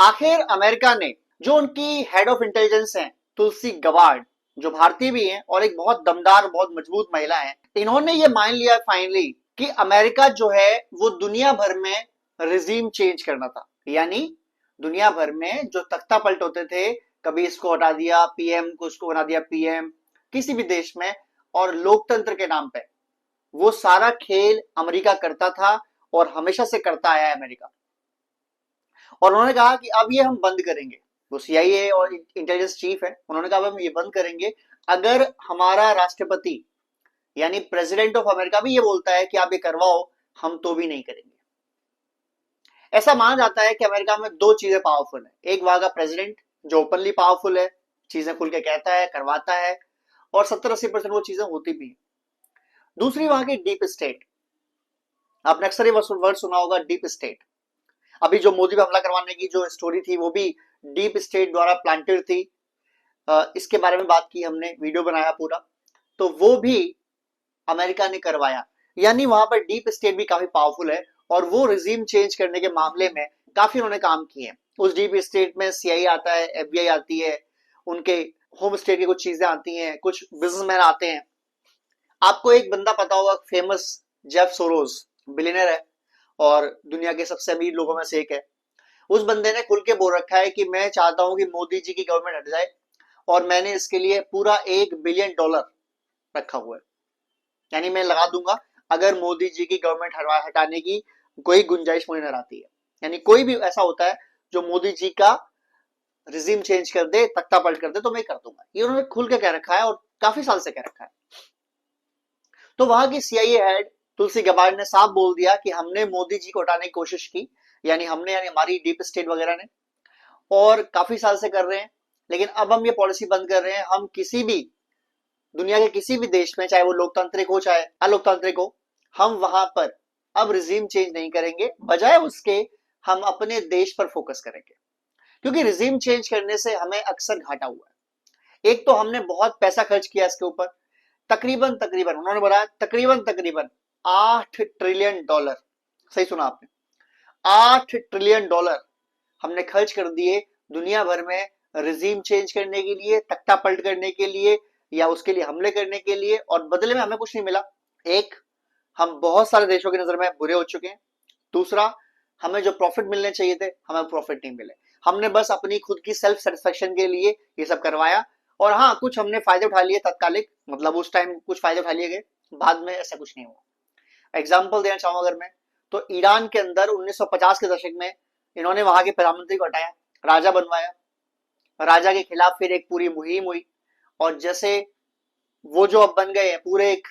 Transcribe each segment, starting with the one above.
आखिर अमेरिका ने, जो उनकी हेड ऑफ इंटेलिजेंस है तुलसी गबार्ड, जो भारतीय भी हैं और एक बहुत दमदार बहुत मजबूत महिला है, इन्होंने ये मान लिया फाइनली कि अमेरिका जो है वो दुनिया भर में रिजीम चेंज करना था। यानी दुनिया भर में जो तख्ता पलट होते थे, कभी इसको हटा दिया पीएम को, उसको बना दिया पीएम किसी भी देश में, और लोकतंत्र के नाम पे वो सारा खेल अमेरिका करता था और हमेशा से करता आया है अमेरिका। और उन्होंने कहा कि अब ये हम बंद करेंगे। वो सीआईए और इंटेलिजेंस चीफ है, उन्होंने कहा अब हम ये बंद करेंगे अगर हमारा राष्ट्रपति यानी प्रेसिडेंट ऑफ अमेरिका भी ये बोलता है कि आप ये करवाओ, हम तो भी नहीं करेंगे। ऐसा माना जाता है कि अमेरिका में दो चीजें पावरफुल है, एक वहां का प्रेसिडेंट जो ओपनली पावरफुल है, चीजें खुल के कहता है, करवाता है, और 70-80% वो चीजें होती भी है। दूसरी वहां की डीप स्टेट। आपने अक्सर ये वर्ड सुना होगा, डीप स्टेट। अभी जो मोदी पे हमला करवाने की जो स्टोरी थी वो भी डीप स्टेट द्वारा प्लांटेड थी। इसके बारे में बात की हमने, वीडियो बनाया पूरा, तो वो भी अमेरिका ने करवाया। यानी वहां पर डीप स्टेट भी काफी पावरफुल है और वो रिजीम चेंज करने के मामले में काफी उन्होंने काम किए हैं। उस डीप स्टेट में सीआईए आता है, एफबीआई आती है, उनके होम स्टेट की कुछ चीजें आती हैं, कुछ बिजनेसमैन आते हैं। आपको एक बंदा पता होगा, फेमस जेफ सोरोज, बिलियनर है और दुनिया के सबसे अमीर लोगों में से एक है। उस बंदे ने खुल के बोल रखा है कि मैं चाहता हूं कि मोदी जी की गवर्नमेंट हट जाए और मैंने इसके लिए पूरा $1 बिलियन रखा हुआ है। यानी मैं लगा दूंगा अगर मोदी जी की गवर्नमेंट हटाने की कोई गुंजाइश मुझे नजर आती है, यानी कोई भी ऐसा होता है जो मोदी जी का रिजीम चेंज कर दे, तख्ता पलट कर दे, तो मैं कर दूंगा। ये उन्होंने खुल के कह रखा है और काफी साल से कह रखा है। तो वहां की सीआईए हेड तुलसी गबार्ड ने साफ बोल दिया कि हमने मोदी जी को हटाने की कोशिश की, यानी हमने, यानी हमारी डीप स्टेट वगैरह ने, और काफी साल से कर रहे हैं, लेकिन अब हम ये पॉलिसी बंद कर रहे हैं। हम किसी भी दुनिया के किसी भी देश में, चाहे वो लोकतांत्रिक हो चाहे अलोकतांत्रिक हो, हम वहां पर अब रिजीम चेंज नहीं करेंगे, बजाय उसके हम अपने देश पर फोकस करेंगे। क्योंकि रिजीम चेंज करने से हमें अक्सर घाटा हुआ है। एक तो हमने बहुत पैसा खर्च किया इसके ऊपर, तकरीबन तकरीबन उन्होंने बताया तकरीबन तकरीबन $8 ट्रिलियन। सही सुना आपने, $8 ट्रिलियन हमने खर्च कर दिए दुनिया भर में रिजीम चेंज करने के लिए, तख्ता पलट करने के लिए, या उसके लिए हमले करने के लिए, और बदले में हमें कुछ नहीं मिला। एक, हम बहुत सारे देशों की नजर में बुरे हो चुके हैं। दूसरा, हमें जो प्रॉफिट मिलने चाहिए थे हमें प्रॉफिट नहीं मिले। हमने बस अपनी खुद की सेल्फ सेटिस्फेक्शन के लिए ये सब करवाया, और हाँ कुछ हमने फायदे उठा लिए तत्कालिक, मतलब उस टाइम कुछ फायदे उठा लिए गए, बाद में ऐसा कुछ नहीं हुआ। एग्जाम्पल देना चाहूंगा अगर मैं, तो ईरान के अंदर 1950 के दशक में इन्होंने वहां के प्रधानमंत्री को हटाया, राजा बनवाया, राजा के खिलाफ फिर एक पूरी मुहिम हुई, और जैसे वो जो अब बन गए हैं पूरे एक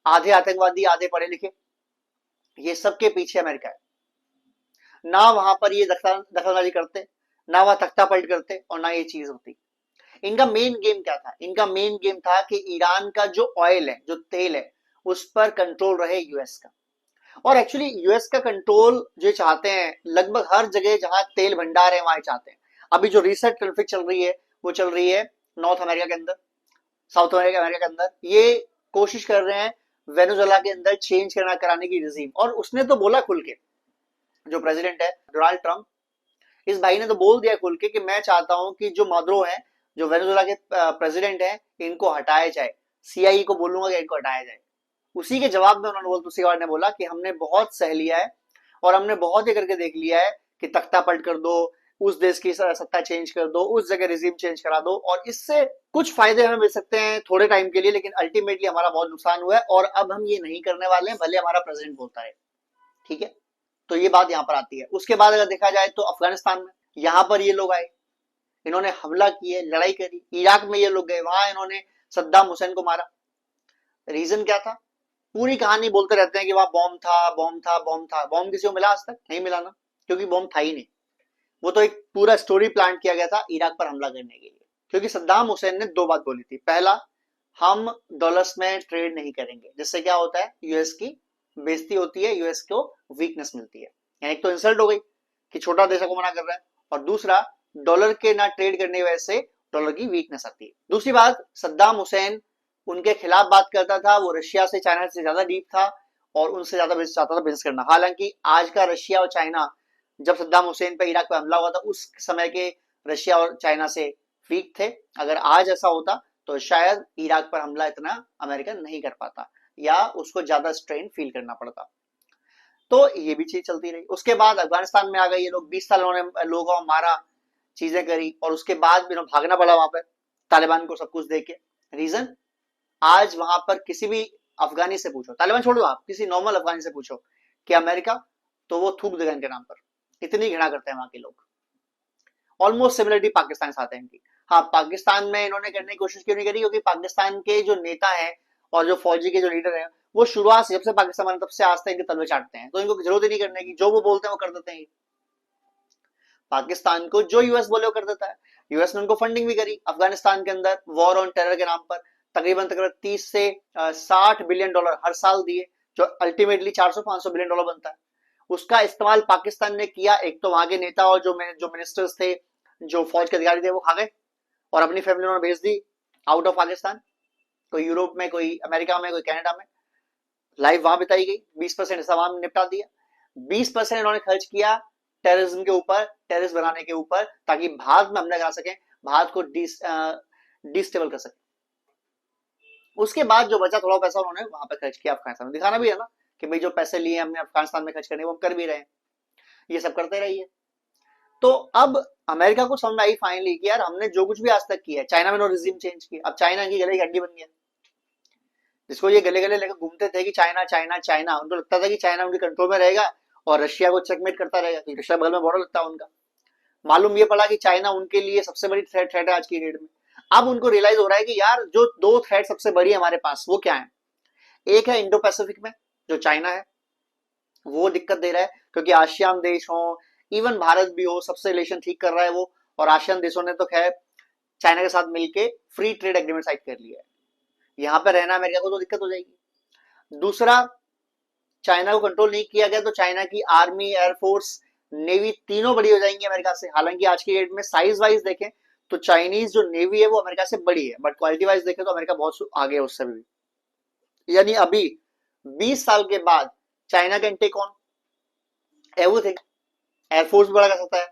आधे आतंकवादी आधे पढ़े लिखे, ये सब के पीछे अमेरिका है। ना वहां पर ये दखलंदाजी करते, ना वहां तख्ता पलट करते, और ना ये चीज होती। इनका मेन गेम क्या था? इनका मेन गेम था कि ईरान का जो ऑयल है, जो तेल है, उस पर कंट्रोल रहे यूएस का। और एक्चुअली यूएस का कंट्रोल जो चाहते हैं लगभग हर जगह जहां तेल भंडार है वहां चाहते हैं। अभी जो रिसेंट कॉन्फ्लिक्ट चल रही है वो चल रही है नॉर्थ अमेरिका के अंदर, साउथ अमेरिका के अंदर। ये कोशिश कर रहे हैं वेनेजुएला के अंदर चेंज कराने की रिजीम। और उसने तो बोला खुल के, जो प्रेसिडेंट है डोनाल्ड ट्रंप, इस भाई ने तो बोल दिया खुल के कि मैं चाहता हूं कि जो मादुरो है, जो वेनेजुएला के प्रेसिडेंट हैं, इनको हटाया जाए, सीआईए को बोलूंगा कि इनको हटाया जाए। उसी के जवाब में उन्होंने तुलसी गबार्ड ने बोला कि हमने बहुत सह लिया है और हमने बहुत ही करके देख लिया है कि तख्ता पलट कर दो, उस देश की सत्ता चेंज कर दो, उस जगह रिजीम चेंज करा दो, और इससे कुछ फायदे हमें मिल सकते हैं थोड़े टाइम के लिए, लेकिन अल्टीमेटली हमारा बहुत नुकसान हुआ है और अब हम ये नहीं करने वाले हैं, भले हमारा प्रेसिडेंट बोलता है। ठीक है, तो ये बात यहाँ पर आती है। उसके बाद अगर देखा जाए तो अफगानिस्तान में, यहाँ पर ये लोग आए, इन्होंने हमला किए, लड़ाई करी। इराक में ये लोग गए, वहां इन्होंने सद्दाम हुसैन को मारा। रीजन क्या था? पूरी कहानी बोलते रहते हैं कि वहां बॉम्ब था, बॉम्ब था, बॉम्ब था। बॉम्ब किसी को मिला? आज तक नहीं मिला ना, क्योंकि बॉम्ब था ही नहीं। वो तो एक पूरा स्टोरी प्लान किया गया था इराक पर हमला करने के लिए। क्योंकि सद्दाम हुसैन ने दो बात बोली थी। पहला, हम डॉलर्स में ट्रेड नहीं करेंगे, जिससे क्या होता है, यूएस की बेइज्जती होती है, यूएस को वीकनेस मिलती है। यानी एक तो इंसल्ट हो गई कि छोटा देश को मना कर रहा है, और दूसरा, डॉलर के ना ट्रेड करने की वजह से डॉलर की वीकनेस आती है। दूसरी बात, सद्दाम हुसैन उनके खिलाफ बात करता था, वो रशिया से, चाइना से ज्यादा डीप था और उनसे ज्यादा चाहता था बिजनेस करना। हालांकि आज का रशिया और चाइना जब सद्दाम हुसैन पे इराक पे हमला हुआ था उस समय के रशिया और चाइना से वीक थे। अगर आज ऐसा होता तो शायद इराक पर हमला इतना अमेरिका नहीं कर पाता या उसको ज्यादा स्ट्रेन फील करना पड़ता। तो ये भी चीज चलती रही। उसके बाद अफगानिस्तान में आ गए ये लोग, 20 साल उन्होंने लोगों को मारा, चीजें करी, और उसके बाद भी उन्हें भागना पड़ा वहां पर तालिबान को सब कुछ देके। रीजन, आज वहां पर किसी भी अफगानी से पूछो, तालिबान छोड़ो आप, किसी नॉर्मल अफगानी से पूछो कि अमेरिका, तो वो थूक देगा इनके नाम पर, इतनी घृणा करते हैं वहां के लोग। ऑलमोस्ट सिमिलरिटी पाकिस्तान से आते हैं इनकी। हाँ, पाकिस्तान में इन्होंने करने की कोशिश क्यों नहीं करी, क्योंकि पाकिस्तान के जो नेता हैं और जो फौजी के जो लीडर हैं वो शुरुआत से, जब से पाकिस्तान बना तब से आज तक इनके तलवे चाटते हैं, तो इनको जरूरत ही नहीं करने की, जो वो बोलते हैं वो कर देते हैं। पाकिस्तान को जो यूएस बोले वो कर देता है। यूएस ने उनको फंडिंग भी करी अफगानिस्तान के अंदर वॉर ऑन टेरर के नाम पर, तकरीबन तकरीबन 30 से 60 बिलियन डॉलर हर साल दिए, जो अल्टीमेटली 400-500 बिलियन डॉलर बनता है। उसका इस्तेमाल पाकिस्तान ने किया। एक तो वहां के नेता और जो मिनिस्टर्स थे, जो फौज के अधिकारी थे, वो खा गए और अपनी फैमिली उन्होंने भेज दी आउट ऑफ पाकिस्तान, कोई यूरोप में, कोई अमेरिका में, कोई कनाडा में, लाइफ वहां बिताई गई। 20% हिस्सा वहां निपटा दिया। 20% इन्होंने खर्च किया टेररिज्म के ऊपर, टेररिस्ट बनाने के ऊपर, ताकि भारत में हमला करा सके, भारत को डिस्टेबल कर सके। उसके बाद जो बचा थोड़ा पैसा उन्होंने वहां पे खर्च किया अफगानिस्तान में, दिखाना भी है ना कि भाई जो पैसे लिए हमने अफगानिस्तान में खर्च करने वो हम कर भी रहे हैं, ये सब करते रहिए। तो अब अमेरिका को समझ आई फाइनली कि यार हमने जो कुछ भी आज तक किया है, चाइना में नो रिजीम चेंज किया, अब चाइना की गले की हड्डी बन गया, जिसको ये गले गले लेकर घूमते थे कि चाइना चाइना चाइना, उनको लगता था कि चाइना उनके कंट्रोल में रहेगा और रशिया को चेकमेट करता रहेगा, क्योंकि रशिया बगल में बॉर्डर लगता है उनका। मालूम ये पड़ा कि चाइना उनके लिए सबसे बड़ी थ्रेट है आज की डेट में। अब उनको रियलाइज हो रहा है कि यार जो दो थ्रेट सबसे बड़ी है हमारे पास वो क्या है। एक है इंडो पैसिफिक में जो चाइना है, वो दिक्कत दे रहा है, क्योंकि आसियान देश हो, इवन भारत भी हो, सबसे रिलेशन ठीक कर रहा है वो, और आसियान देशों ने तो खैर चाइना के साथ मिलके फ्री ट्रेड एग्रीमेंट साइन कर लिया है। यहाँ पे रहना अमेरिका को तो दिक्कत हो जाएगी। दूसरा, चाइना को कंट्रोल नहीं किया गया तो चाइना की आर्मी, एयरफोर्स, नेवी तीनों बड़ी हो जाएंगी अमेरिका से। हालांकि आज की डेट में साइज वाइज देखें तो चाइनीज जो नेवी है वो अमेरिका से बड़ी है, बट क्वालिटी वाइज देखें तो अमेरिका बहुत आगे है उससे भी। यानी अभी 20 साल के बाद China can take on everything. Air force भी बड़ा कर सकता है,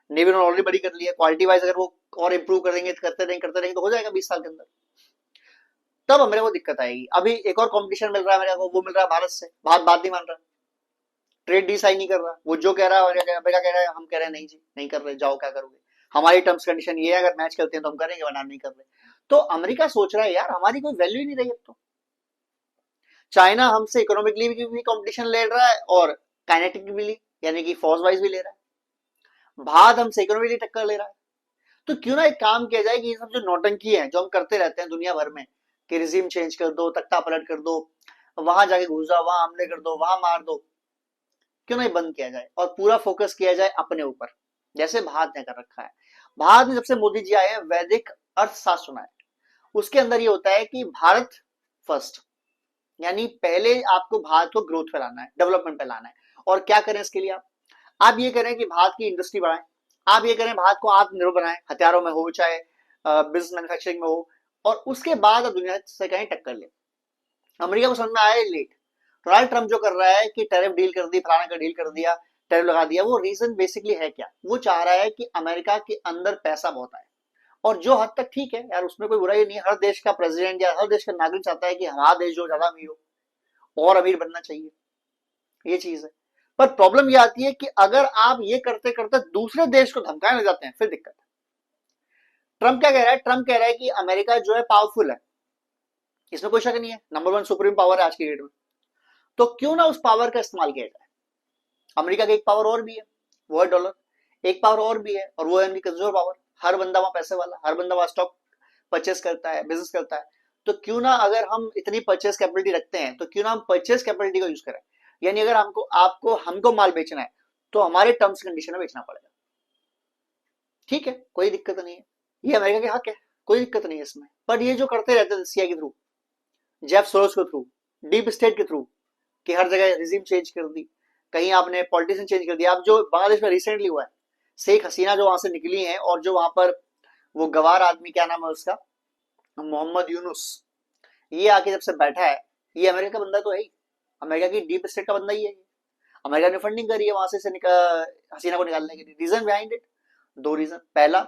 नेवी ने ऑलरेडी बड़ी कर लिया, क्वालिटी वाइज अगर वो और इंप्रूव करेंगे, करते रहेंगे तो हो जाएगा 20 साल के अंदर। तब अमेरिका को दिक्कत आएगी। अभी एक और कंपटीशन मिल रहा है अमेरिका को, वो मिल रहा है भारत से। भारत बात नहीं मान रहा, ट्रेड डील साइन नहीं कर रहा, वो जो कह रहा है अमेरिका कह रहा है, हम कह रहे हैं नहीं जी नहीं कर रहे, जाओ क्या करोगे, हमारी टर्म्स कंडीशन ये है, अगर मैच करते हैं तो हम करेंगे वरना नहीं कर रहे। तो अमेरिका सोच रहा है यार हमारी कोई वैल्यू ही नहीं रही अब तो। चाइना हमसे इकोनॉमिकली भी कंपटीशन ले रहा है और काइनेटिकली यानी कि फोर्स वाइज भी ले रहा है। भारत हमसे इकोनॉमिकली टक्कर ले रहा है। तो क्यों ना एक काम किया जाए कि ये सब जो नौटंकी है जो हम करते रहते हैं दुनिया भर में, कि रिजीम चेंज कर दो, तख्ता पलट कर दो, वहां जाके घुस जाओ, वहां हमले कर दो, वहां मार दो, क्यों नहीं बंद किया जाए और पूरा फोकस किया जाए अपने ऊपर, जैसे भारत ने कर रखा है। भारत में जब से मोदी जी आए हैं वैदिक अर्थशास्त्र सुना है, उसके अंदर ये होता है कि भारत फर्स्ट, यानी पहले आपको भारत को ग्रोथ पे लाना है, डेवलपमेंट पे लाना है। और क्या करें इसके लिए, आप ये करें कि भारत की इंडस्ट्री बढ़ाएं, आप ये करें भारत को आत्मनिर्भर बनाएं, हथियारों में हो चाहे बिजनेस मैन्युफैक्चरिंग में हो, और उसके बाद अब दुनिया से कहीं टक्कर ले। अमेरिका को समझ में आया लेट। डोनाल्ड ट्रंप जो कर रहा है कि टैरिफ डील कर दी, फलाना का डील कर दिया, टैरिफ लगा दिया, वो रीजन बेसिकली है क्या, वो चाह रहा है कि अमेरिका के अंदर पैसा बहुत आए। और जो हद तक ठीक है यार, उसमें कोई बुराई नहीं है, हर देश का प्रेसिडेंट या हर देश का नागरिक चाहता है कि हमारा देश जो ज्यादा अमीर हो और अमीर बनना चाहिए, ये चीज है। पर प्रॉब्लम ये आती है कि अगर आप ये करते करते दूसरे देश को धमकाने लग जाते हैं, फिर दिक्कत है। ट्रंप क्या कह रहा है, ट्रंप कह रहा है कि अमेरिका जो है पावरफुल है, इसमें कोई शक नहीं है, नंबर 1 सुप्रीम पावर है आज की डेट में, तो क्यों ना उस पावर का इस्तेमाल किया जाए। अमेरिका की एक पावर और भी है, वो है डॉलर। एक पावर और भी है और वो है उनकी कंज्यूमर पावर। हर बंदा वहां पैसे वाला, हर बंदा वहां स्टॉक परचेस करता है, बिजनेस करता है। तो क्यों ना अगर हम इतनी परचेस कैपेबिलिटी रखते हैं तो क्यों ना हम परचेस कैपेबिलिटी को यूज करें। यानी अगर हमको माल बेचना है तो हमारे टर्म्स कंडीशन में बेचना पड़ेगा, ठीक है, कोई दिक्कत नहीं है, ये अमेरिका के हक है, कोई दिक्कत नहीं है इसमें। पर ये जो करते रहते हैं सीआई के थ्रू, जेफ सोरोस के थ्रू, डीप स्टेट के थ्रू, कि हर जगह रिजीम चेंज कर दी, कहीं आपने पॉलिटिशियन चेंज कर दिया। अब जो बांग्लादेश में रिसेंटली हुआ है, शेख हसीना जो वहां से निकली है और जो वहां पर वो गवार आदमी, क्या नाम है उसका, मोहम्मद यूनुस, ये आके जब से बैठा है, ये अमेरिका का बंदा तो है ही, अमेरिका की डीप स्टेट का बंदा ही है। अमेरिका ने फंडिंग करी है वहां से हसीना को निकालने के लिए। रीजन बिहाइंड इट, दो रीजन। पहला,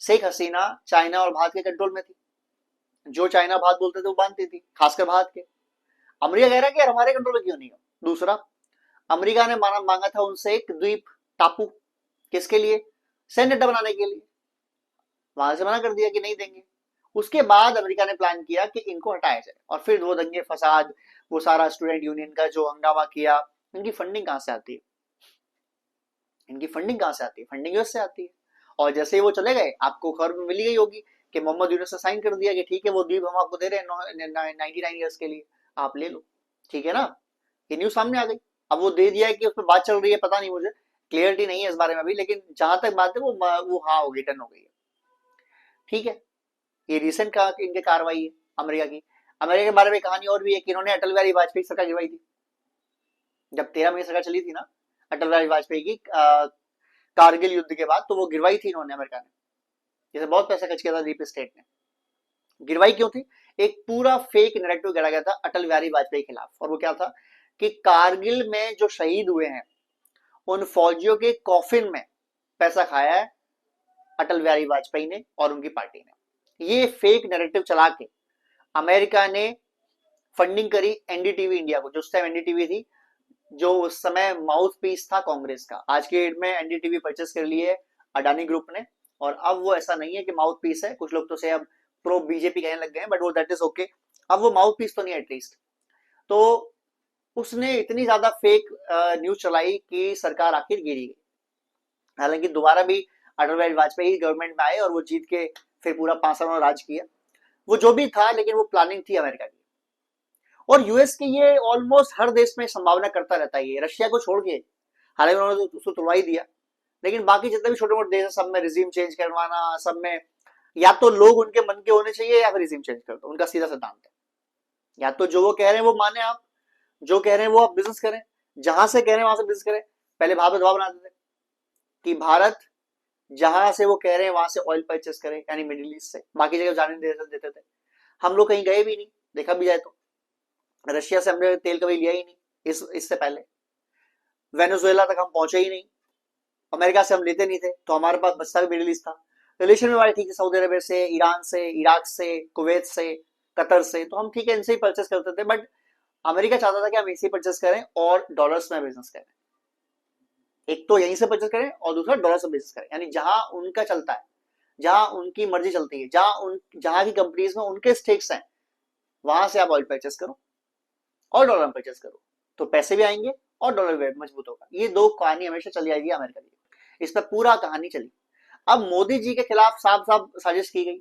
शेख हसीना चाइना और भारत के कंट्रोल में थी, जो चाइना भारत बोलते थे वो मानती थी, खासकर भारत के। अमेरिका कह रहा है कि यार हमारे कंट्रोल में क्यों नहीं हो। दूसरा, अमेरिका ने मांगा था उनसे एक द्वीप टापू, किसके लिए, सैन्य अड्डा बनाने के लिए, वहां से मना कर दिया कि नहीं देंगे। उसके बाद अमेरिका ने प्लान किया कि इनको हटाया जाए, और फिर वो दंगे फसाद, वो सारा स्टूडेंट यूनियन का जो हंगामा किया। इनकी फंडिंग कहां से आती है, इनकी फंडिंग कहां से आती है, फंडिंग यूएस से आती है। और जैसे ही वो चले गए, आपको खबर में मिली गई होगी कि मोहम्मद यूनुस ने साइन कर दिया कि ठीक है वो द्वीप हम आपको दे रहे हैं 99 ईयर्स के लिए, आप ले लो, ठीक है ना। ये न्यूज सामने आ गई। अब वो दे दिया है कि उस पर बात चल रही है, पता नहीं, मुझे क्लियरिटी नहीं है इस बारे में अभी, लेकिन जहां तक बात है वो हाँ हो गई, डन हो गई है, ठीक है। ये रिसेंट का इनके कार्रवाई है अमेरिका की। अमेरिका के बारे में कहानी और भी है कि इन्होंने अटल बिहारी वाजपेयी सरकार गिरवाई थी। जब 13 महीने सरकार चली थी ना अटल बिहारी वाजपेयी की, कारगिल युद्ध के बाद, तो वो गिरवाई थी इन्होंने, अमेरिका ने, जैसे बहुत पैसा खर्च किया था डीप स्टेट ने। गिरवाई क्यों थी, एक पूरा फेक नैरेटिव गढ़ा गया था अटल बिहारी वाजपेयी के खिलाफ, और वो क्या था कि कारगिल में जो शहीद हुए हैं उन फौजियों के कॉफिन में पैसा खाया है अटल बिहारी वाजपेयी ने और उनकी पार्टी ने। ये फेक नैरेटिव चला के अमेरिका ने फंडिंग करी एनडीटीवी इंडिया को, जो उस टाइम एनडीटीवी थी, जो उस समय माउथ पीस था कांग्रेस का। आज के डेट में एनडीटीवी परचेस कर लिए अडानी ग्रुप ने, और अब वो ऐसा नहीं है कि माउथ पीस है, कुछ लोग तो से अब प्रो बीजेपी कहने लग गए हैं, बट वो दैट इज ओके। अब वो माउथ पीस तो नहीं है एटलीस्ट। तो उसने इतनी ज्यादा फेक न्यूज चलाई कि सरकार आखिर गिरी गई। हालांकि दोबारा भी अटल बिहारी वाजपेयी गवर्नमेंट में आए और वो जीत के फिर पूरा 5 साल राज किया। वो जो भी था, लेकिन वो प्लानिंग थी अमेरिका की। और यूएस की ये ऑलमोस्ट हर देश में संभावना करता रहता है, रशिया को छोड़ के, हालांकि उन्होंने तो उसको तुड़वा ही दिया, लेकिन बाकी जितने भी छोटे मोटे देश है सब में रिजीम चेंज करवाना, सब में या तो लोग उनके मन के होने चाहिए या फिर रिजीम चेंज कर दो, उनका सीधा सिद्धांत है। या तो जो वो कह रहे हैं वो माने आप, जो कह रहे हैं वो आप बिजनेस करें, जहां से कह रहे हैं वहां से बिजनेस करें। पहले भारत दबाव बना देते कि भारत जहां से वो कह रहे हैं वहां से ऑयल परचेस करें, यानी मिडिल ईस्ट से, बाकी जगह जाने देते थे। हम लोग कहीं गए भी नहीं, देखा भी जाए तो रशिया से हमने तेल कभी लिया ही नहीं, इससे पहले वेनेजुएला तक हम पहुंचे ही नहीं, अमेरिका से हम लेते नहीं थे, तो हमारे पास बचता भी मिडिल ईस्ट था। रिलेशन में हमारे ठीक है सऊदी अरब से, ईरान से, इराक से, कुवैत से, कतर से, तो हम ठीक है इनसे ही परचेस करते थे। बट अमेरिका चाहता था कि हम इसे परचेस करें और डॉलर्स में बिजनेस करें। एक तो यहीं से परचेस करें और दूसरा डॉलर से बिजनेस करें, यानी जहां उनका चलता है, जहां उनकी मर्जी चलती है, जहां की कंपनीज में उनके स्टेक्स हैं, वहां से आप ऑयल परचेस करो और डॉलर में परचेस करो, तो पैसे भी आएंगे और डॉलर भी मजबूत होगा। ये दो कहानी हमेशा चली आएगी अमेरिका की, इस पर पूरा कहानी चली। अब मोदी जी के खिलाफ साफ साफ साजिश की गई,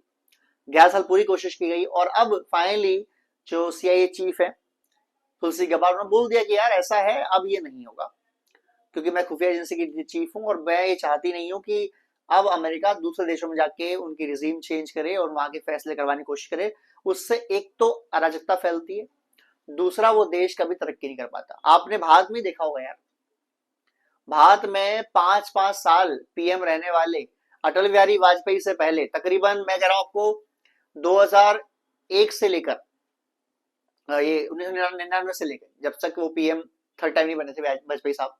11 साल पूरी कोशिश की गई, और अब फाइनली जो सीआईए चीफ है तुलसी गबार्ड ने बोल दिया कि यार ऐसा है, अब ये नहीं होगा, क्योंकि मैं खुफिया एजेंसी की चीफ हूं और मैं ये चाहती नहीं हूं कि अब अमेरिका दूसरे देशों में जाके उनकी रिजीम चेंज करे और वहां के फैसले करवाने की कोशिश करे। उससे एक तो अराजकता फैलती है, दूसरा वो देश कभी तरक्की नहीं कर पाता। आपने भारत में देखा होगा यार, भारत में 5-5 साल पीएम रहने वाले अटल बिहारी वाजपेयी से पहले, तकरीबन मैं कह रहा हूं आपको 2001 से लेकर ये 1999 से लेकर जब तक वो पीएम थर्ड टाइम नहीं बने थे वाजपेयी साहब,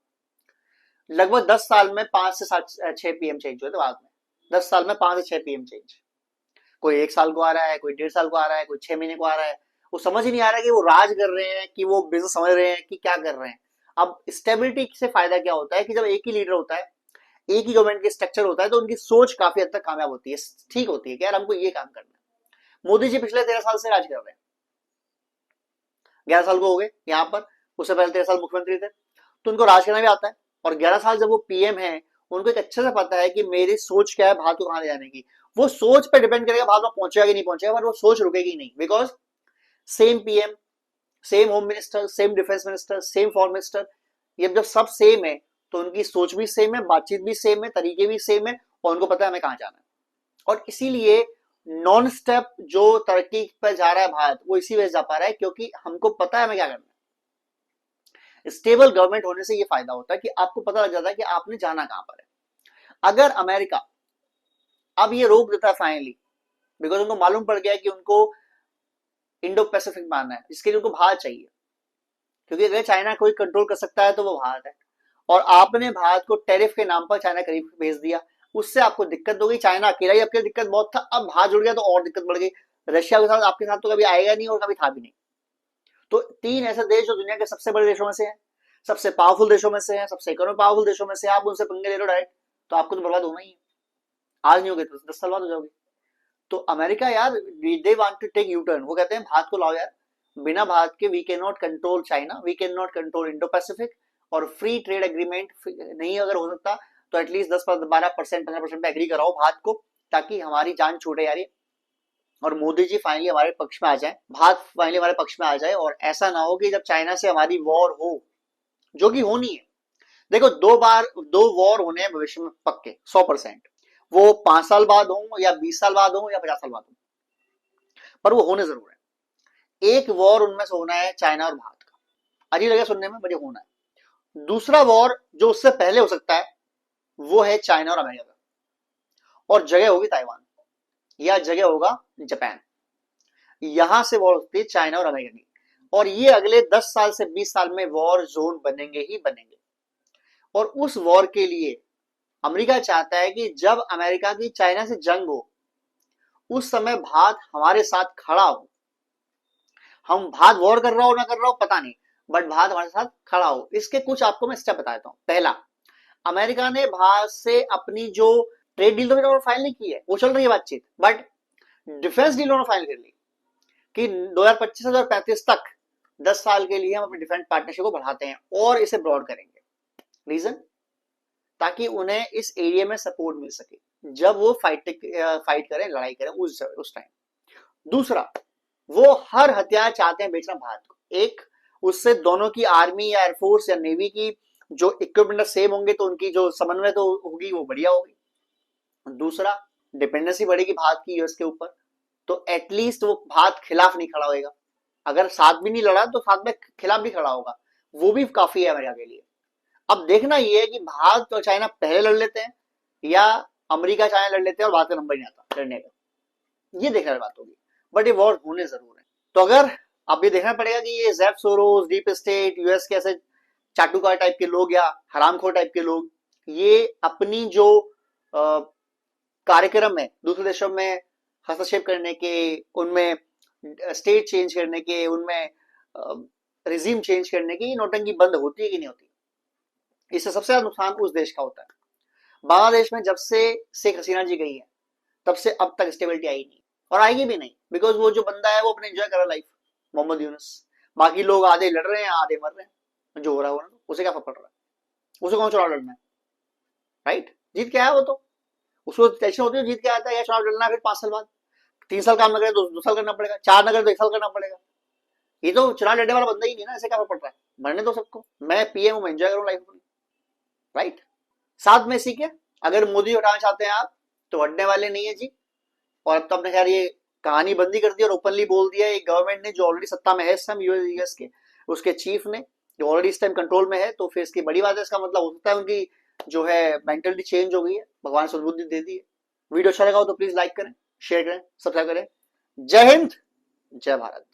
लगभग 10 साल में 5 से 6 पीएम चेंज हुए थे भारत में। 10 साल में 5 से 6 पीएम चेंज, कोई 1 साल को आ रहा है, कोई 1.5 साल को आ रहा है, कोई 6 महीने को आ रहा है। वो समझ ही नहीं आ रहा है कि वो राज कर रहे हैं कि वो बिजनेस समझ रहे हैं कि क्या कर रहे हैं। अब स्टेबिलिटी से फायदा क्या होता है कि जब एक ही लीडर होता है, एक ही गवर्नमेंट की स्ट्रक्चर होता है, तो उनकी सोच काफी हद तक कामयाब होती है, ठीक होती है कि यार हमको ये काम करना है। मोदी जी पिछले 13 साल से राज कर रहे हैं, 11 साल को हो गए यहाँ पर, उससे पहले 13 साल मुख्यमंत्री थे, तो उनको राज करना भी आता है। और 11 साल जब वो पीएम है, उनको एक अच्छे से पता है कि मेरी सोच क्या है भारत को कहां ले जाने की। वो सोच पे डिपेंड करेगा भारत में पहुंचेगा कि नहीं पहुंचेगा, पर वो सोच रुकेगी नहीं, because same PM, same home minister, same defence minister, same foreign minister, ये जब सब सेम है तो उनकी सोच भी सेम है, बातचीत भी सेम है, तरीके भी सेम है, और उनको पता है हमें कहां जाना है। और इसीलिए नॉन स्टेप जो तरक्की पर जा रहा है भारत, वो इसी वजह से जा पा रहा है क्योंकि हमको पता है हमें क्या करना है। स्टेबल गवर्नमेंट होने से ये फायदा होता है कि आपको पता लग जाता है कि आपने जाना कहां पर है। अगर अमेरिका अब ये रोक देता है फाइनली, बिकॉज उनको मालूम पड़ गया कि उनको इंडो पैसिफिक मानना है, जिसके लिए उनको भारत चाहिए, क्योंकि अगर चाइना कोई कंट्रोल कर सकता है तो वो भारत है। और आपने भारत को टैरिफ के नाम पर चाइना करीब भेज दिया, उससे आपको दिक्कत हो गई। चाइना अकेला ही आपके दिक्कत बहुत था, अब भारत जुड़ गया तो और दिक्कत बढ़ गई। रशिया के साथ आपके साथ तो कभी आएगा नहीं और कभी था भी नहीं। तो तीन ऐसे देश जो दुनिया के सबसे बड़े देशों में से हैं, सबसे पावरफुल देशों में से हैं, सबसे इकोनॉमिक पावरफुल देशों में से, आप उनसे पंगे ले लो डायरेक्ट, तो आपको तो बर्बाद होना ही है। आज नहीं होगे तो 10 साल बाद हो जाओगे। तो अमेरिका यार, they want to take you turn. वो कहते हैं भारत को लाओ यार, बिना भारत के we can not control China, we can not control Indo Pacific. और फ्री ट्रेड एग्रीमेंट नहीं अगर हो सकता तो एटलीस्ट 10-12% 15% पे एग्री कराओ भारत को, ताकि हमारी जान छूटे यार। और मोदी जी फाइनली हमारे पक्ष में आ जाए, भारत फाइनली हमारे पक्ष में आ जाए, और ऐसा ना हो कि जब चाइना से हमारी वॉर हो, जो कि होनी है। देखो, दो वॉर होने हैं भविष्य में पक्के 100%। वो 5 साल बाद हो या 20 साल बाद हो या 50 साल बाद हो, पर वो होने जरूर है। एक वॉर उनमें से होना है चाइना और भारत का, अजीब लगे सुनने में, बट ये होना है। दूसरा वॉर जो उससे पहले हो सकता है वो है चाइना और अमेरिका का, और जगह होगी ताइवान या जगह होगा जापान। यहां से वॉर होती है चाइना और अमेरिका की, और ये अगले 10 साल से 20 साल में वॉर जोन बनेंगे ही बनेंगे। और उस वॉर के लिए अमेरिका चाहता है कि जब अमेरिका की चाइना से जंग हो, उस समय भारत हमारे साथ खड़ा हो। हम भारत वॉर कर रहा हो ना कर रहा हो पता नहीं, बट भारत हमारे साथ खड़ा हो। इसके कुछ आपको मैं स्टेप बता देता हूं। पहला, अमेरिका ने भारत से अपनी जो ट्रेड डील तो फाइनल नहीं की है, वो चल रही है बातचीत, बट डिफेंस डील उन्होंने फाइनल कर ली कि 2025 से 2035 तक 10 साल के लिए हम अपनी डिफेंस पार्टनरशिप को बढ़ाते हैं और इसे ब्रॉड करेंगे। रीजन, ताकि उन्हें इस एरिया में सपोर्ट मिल सके जब वो फाइट करें, लड़ाई करें उस टाइम। दूसरा, वो हर हथियार चाहते हैं बेचना भारत को। एक, उससे दोनों की आर्मी या एयरफोर्स या नेवी की जो इक्विपमेंट सेम होंगे तो उनकी जो समन्वय तो होगी वो बढ़िया होगी। दूसरा, डिपेंडेंसी बढ़ेगी भारत की यूएस के ऊपर, तो एटलीस्ट वो भारत खिलाफ नहीं खड़ा होगा। अगर साथ भी नहीं लड़ा तो साथ में खिलाफ भी खड़ा होगा, वो भी काफी है अमेरिका के लिए। अब देखना ये है कि भारत और चाइना पहले लड़ लेते हैं या अमेरिका चाइना लड़ लेते हैं और भारत का नंबर नहीं आता लड़ने का, ये देखने वाली बात होगी। बट ये वॉर होने जरूर है। तो अगर अब ये देखना पड़ेगा कि ये Jeff Soros, deep state, US के ऐसे चाटुकार टाइप के लोग या हरामखोर टाइप के लोग, ये अपनी जो कार्यक्रम है दूसरे देशों में हस्तक्षेप करने के, उनमें स्टेट चेंज करने के, उनमें रिजीम चेंज करने की नौटंकी बंद होती है कि नहीं होती। इससे सबसे ज्यादा नुकसान उस देश का होता है। बांग्लादेश में जब से शेख हसीना जी गई है तब से अब तक स्टेबिलिटी आई नहीं, और आएगी भी नहीं, बिकॉज वो जो बंदा है वो अपने एंजॉय कर रहा है लाइफ, मोहम्मद यूनुस। बाकी लोग आधे लड़ रहे हैं आधे मर रहे हैं, जो हो रहा है वो उसे क्या फर्क पड़ रहा है, उसे कौन चुनाव लड़ना है, राइट? जीत के आया वो तो, उसको टेंशन होती है जीत के आता है या चुनाव लड़ना है, फिर 5 साल बाद 3 साल काम न करे तो 2 साल करना पड़ेगा, 4 न करे तो 1 साल करना पड़ेगा। ये तो चुनाव लड़ने वाला बंदा ही नहीं ना, ऐसे क्या फर्क पड़ रहा है, मरने दो सबको, मैं पीएम हूं, एंजॉय करूं लाइफ, राइट? साथ में सीखे, अगर मोदी हटाना चाहते हैं आप तो हटने वाले नहीं है जी। और अब तो अपने खैर ये कहानी बंदी कर दी और ओपनली बोल दिया एक गवर्नमेंट ने जो ऑलरेडी सत्ता में है इस टाइम, यूएस के उसके चीफ ने जो ऑलरेडी इस टाइम कंट्रोल में है, तो फिर इसकी बड़ी बात है। इसका मतलब हो सकता है उनकी जो है मेंटलिटी चेंज हो गई है, भगवान सुदबुद्धि दे दी है। वीडियो अच्छा लगा हो तो प्लीज लाइक करें, शेयर करें, सब्सक्राइब करें। जय हिंद, जय भारत।